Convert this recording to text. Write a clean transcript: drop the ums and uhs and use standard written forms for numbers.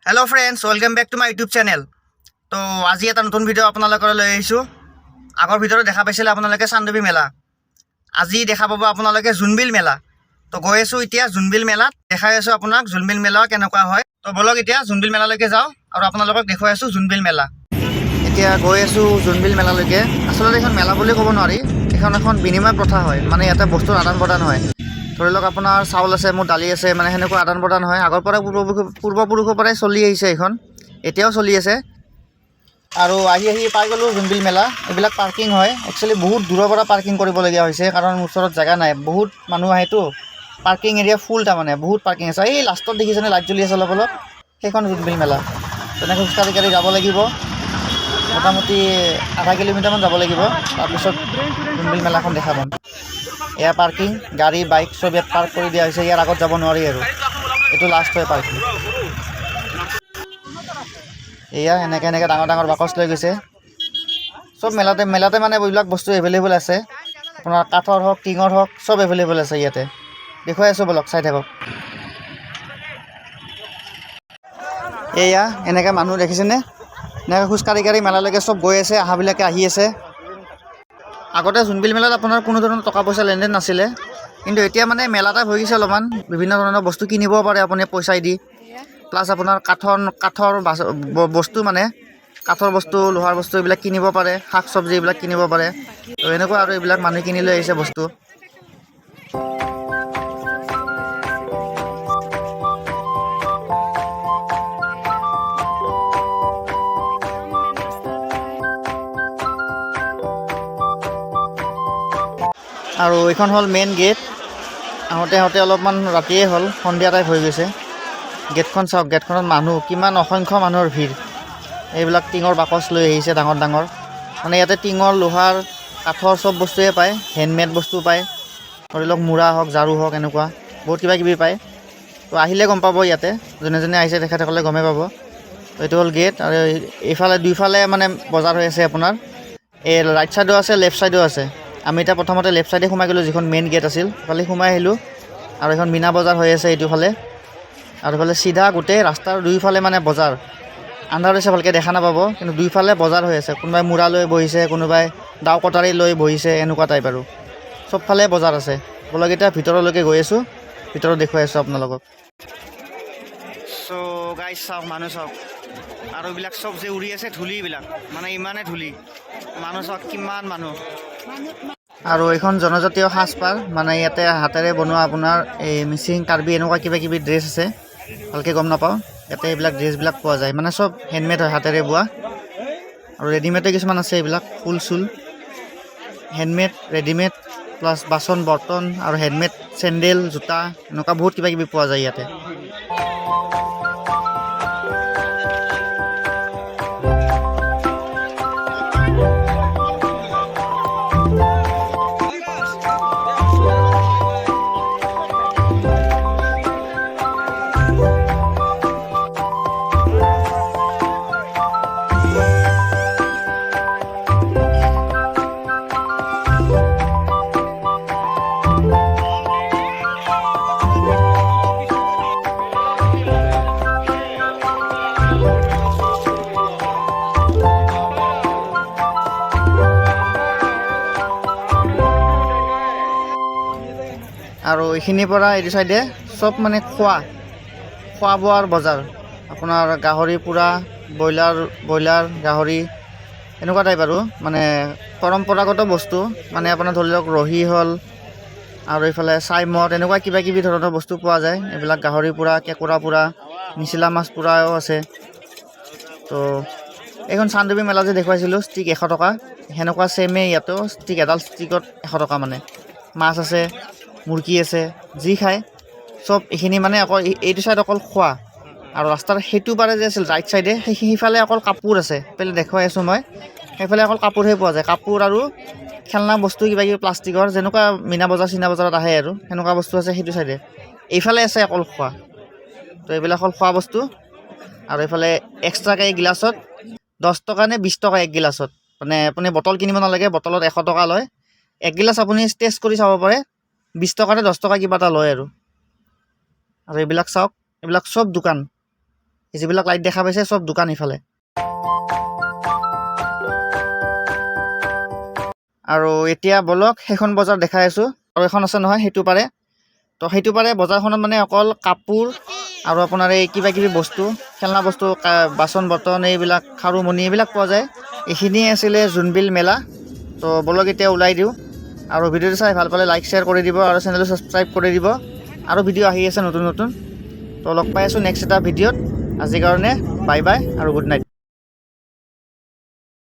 Hello friends, welcome back to my YouTube channel. तो आज এটা নতুন ভিডিও আপোনালোকৰ লৈ আহিছোঁ। আগৰ ভিডিঅ'ত দেখা পাইছিলে আপোনালোকে চান্দুবি মেলা। আজি দেখা পাব আপোনালোকে জোনবিল মেলা। তো গৈ আছোঁ এতিয়া জোনবিল মেলাত, দেখাই আছোঁ আপোনাক জোনবিল মেলা কেনেকুৱা হয়। তো বলক এতিয়া জোনবিল মেলালৈকে যাওঁ আৰু আপোনালোকক দেখুৱাই আছোঁ জোনবিল মেলা। এতিয়া গৈ আছোঁ জোনবিল মেলালৈকে। আচলতে এখন মেলা বুলি ক'ব নোৱাৰি, এখন বিনিময় প্ৰথা হয়। মানে ইয়াতে বস্তুৰ আদান প্ৰদান হয়। ধৰি লওক আপোনাৰ চাউল আছে, মোৰ দালি আছে, মানে সেনেকুৱা আদান প্ৰদান হয়। আগৰ পৰা পূৰ্বপুৰুষৰ পৰাই চলি আহিছে এইখন, এতিয়াও চলি আছে। আৰু আহি পাই গ'লোঁ জোনবিল মেলা। এইবিলাক পাৰ্কিং হয়। একচুৱেলি বহুত দূৰৰ পৰা পাৰ্কিং কৰিবলগীয়া হৈছে, কাৰণ ওচৰত জেগা নাই। বহুত মানুহ আহেতো, পাৰ্কিং এৰিয়া ফুল, তাৰমানে বহুত পাৰ্কিং আছে। এই লাষ্টত দেখিছেনে লাইট জ্বলি আছে অলপ অলপ, সেইখন জোনবিল মেলা। তেনেকৈ খোজকাঢ়ি যাব লাগিব, মোটামুটি আধা কিলোমিটাৰমান যাব লাগিব। তাৰপিছত জোনবিল মেলাখন দেখা পাম। এয়া পাৰ্কিং, গাড়ী বাইক চব ইয়াত পাৰ্ক কৰি দিয়া হৈছে। ইয়াৰ আগত যাব নোৱাৰি আৰু, এইটো লাষ্ট হয় পাৰ্কিং। এয়া এনেকৈ ডাঙৰ ডাঙৰ বাকচ লৈ গৈছে। চব মেলাতে মানে এইবিলাক বস্তু এভেইলেবল আছে। আপোনাৰ কাঠৰ হওক, টিঙৰ হওক, চব এভেইলেবল আছে ইয়াতে। দেখুৱাই আছোঁ, বলক চাই থাকক। এয়া এনেকৈ মানুহ দেখিছেনে, এনেকৈ খোজকাঢ়ি মেলালৈকে চব গৈ আছে, অহাবিলাকে আহি আছে। আগতে জোনবিল মেলাত আপোনাৰ কোনো ধৰণৰ টকা পইচা লেনদেন নাছিলে, কিন্তু এতিয়া মানে মেলা টাইপ হৈ গৈছে অলপমান। বিভিন্ন ধৰণৰ বস্তু কিনিব পাৰে আপুনি পইচাই দি। প্লাছ আপোনাৰ কাঠৰ বস্তু, মানে কাঠৰ বস্তু, লোহাৰ বস্তু এইবিলাক কিনিব পাৰে। শাক চব্জি এইবিলাক কিনিব পাৰে। তো এনেকুৱা আৰু এইবিলাক মানুহে কিনি লৈ আহিছে বস্তু। আৰু এইখন হ'ল মেইন গেট। আহোঁতে অলপমান ৰাতিয়ে হ'ল, সন্ধিয়া টাইপ হৈ গৈছে। গেটখন চাওক, গেটখনত মানুহ কিমান, অসংখ্য মানুহৰ ভিৰ। এইবিলাক টিঙৰ বাকচ লৈ আহিছে ডাঙৰ ডাঙৰ। মানে ইয়াতে টিঙৰ, লোহাৰ, কাঠৰ চব বস্তুৱে পায়। হেণ্ডমেড বস্তু পায়, ধৰি লওক মূৰা হওক, ঝাৰু হওক, এনেকুৱা বহুত কিবা কিবি পায়। তো আহিলে গম পাব, ইয়াতে যোনে যোনে আহিছে তেখেতসকলে গমেই পাব। তো এইটো হ'ল গেট। আৰু এইফালে দুইফালে মানে বজাৰ হৈ আছে আপোনাৰ। এই ৰাইট ছাইডো আছে, লেফ্ট ছাইডো আছে। আমি এতিয়া প্ৰথমতে লেফ্ট ছাইডে সোমাই গ'লোঁ, যিখন মেইন গেট আছিল, সেইফালে সোমাই আহিলোঁ। আৰু এইখন মীনা বজাৰ হৈ আছে এইটোফালে। আৰু এইফালে চিধা গোটেই ৰাস্তাৰ দুইফালে মানে বজাৰ। আন্ধাৰ হৈছে, ভালকৈ দেখা নাপাব, কিন্তু দুইফালে বজাৰ হৈ আছে। কোনোবাই মূৰা লৈ বহিছে, কোনোবাই দাও কটাৰী লৈ বহিছে, এনেকুৱা টাইপ আৰু চবফালে বজাৰ আছে। বলক এতিয়া ভিতৰলৈকে গৈ আছোঁ, ভিতৰত দেখুৱাই আছোঁ আপোনালোকক। চ' গাইজ চাওক, মানুহ চাওক। আৰু এইবিলাক চব যে উৰি আছে, ধূলিবিলাক, মানে ইমানে ধূলি। মানুহ চাওক কিমান মানুহ। আৰু এইখন জনজাতীয় সাজপাৰ, মানে ইয়াতে হাতেৰে বনোৱা আপোনাৰ এই মিচিং, কাৰ্বি এনেকুৱা কিবা কিবি ড্ৰেছ আছে, ভালকৈ গম নাপাওঁ। ইয়াতে এইবিলাক ড্ৰেছবিলাক পোৱা যায়, মানে চব হেণ্ডমেড হয়, হাতেৰে বোৱা। আৰু ৰেডিমেডে কিছুমান আছে, এইবিলাক ফুল চুল হেণ্ডমেড, ৰেডিমেড, প্লাছ বাচন বৰ্তন আৰু হেণ্ডমেড চেণ্ডেল, জোতা, এনেকুৱা বহুত কিবা কিবি পোৱা যায় ইয়াতে। আৰু এইখিনিৰ পৰা এইটো চাইডে চব মানে খোৱা বোৱাৰ বজাৰ। আপোনাৰ গাহৰি পোৰা, ব্ৰইলাৰ গাহৰি, এনেকুৱা টাইপ আৰু মানে পৰম্পৰাগত বস্তু। মানে আপোনাৰ ধৰি লওক ৰহি হ'ল, আৰু এইফালে চাইমদ, এনেকুৱা কিবা কিবি ধৰণৰ বস্তু পোৱা যায়। এইবিলাক গাহৰি পোৰা, কেঁকুৰা পোৰা, নিচিলা মাছ পোৰাও আছে। তো এইখন চান্দুবি মেলা যে দেখুৱাইছিলোঁ, ষ্টিক 100 টকা, সেনেকুৱা ছেমেই ইয়াতো ষ্টিক, এডাল ষ্টিকত 100 টকা। মানে মাছ আছে, মুৰ্গী আছে, যি খায় চব এইখিনি। মানে অকল এইটো চাইড অকল খোৱা, আৰু ৰাস্তাৰ সেইটো পাৰে যে আছিল ৰাইট চাইডে, সেইফালে অকল কাপোৰ আছে। সেইফালে দেখুৱাই আছোঁ মই, সেইফালে অকল কাপোৰহে পোৱা যায়। কাপোৰ আৰু খেলনা বস্তু কিবা কিবি প্লাষ্টিকৰ, যেনেকুৱা মীনা বজাৰ চিনা বজাৰত আহে আৰু সেনেকুৱা বস্তু আছে সেইটো চাইডে। এইফালে আছে অকল খোৱা। তো এইবিলাক হ'ল খোৱা বস্তু। আৰু এইফালে এক্সট্ৰাকৈ গিলাচত 10 টকা নে 20 টকা এক গিলাচত। মানে আপুনি বটল কিনিব নালাগে, বটলত 100 টকা লয়। এক গিলাচ আপুনি টেষ্ট কৰি চাব পাৰে, 20 টকা নে 10 টকা কিবা এটা লয় আৰু এইবিলাক চাওক, এইবিলাক চব দোকান। যিবিলাক লাইট দেখা পাইছে চব দোকান ইফালে। আৰু এতিয়া বলক সেইখন বজাৰ দেখাই আছোঁ, আৰু এখন আছে নহয় সেইটো পাৰে। তো সেইটো পাৰে বজাৰখনত মানে অকল কাপোৰ আৰু আপোনাৰ এই কিবা কিবি বস্তু, খেলনা বস্তু, বাচন বৰ্তন, এইবিলাক খাৰু মণি এইবিলাক পোৱা যায়। এইখিনিয়ে আছিলে জোনবিল মেলা। তো বলক এতিয়া ওলাই দিওঁ, আৰু ভিডিঅ'টো চাই ভাল পালে লাইক শ্বেয়াৰ কৰি দিব, আৰু চেনেলটো ছাবস্ক্ৰাইব কৰি দিব। আৰু ভিডিঅ' আহি আছে নতুন নতুন। তো লগ পাই আছোঁ নেক্সট এটা ভিডিঅ'ত। আজিৰ কাৰণে বাই বাই আৰু গুড নাইট।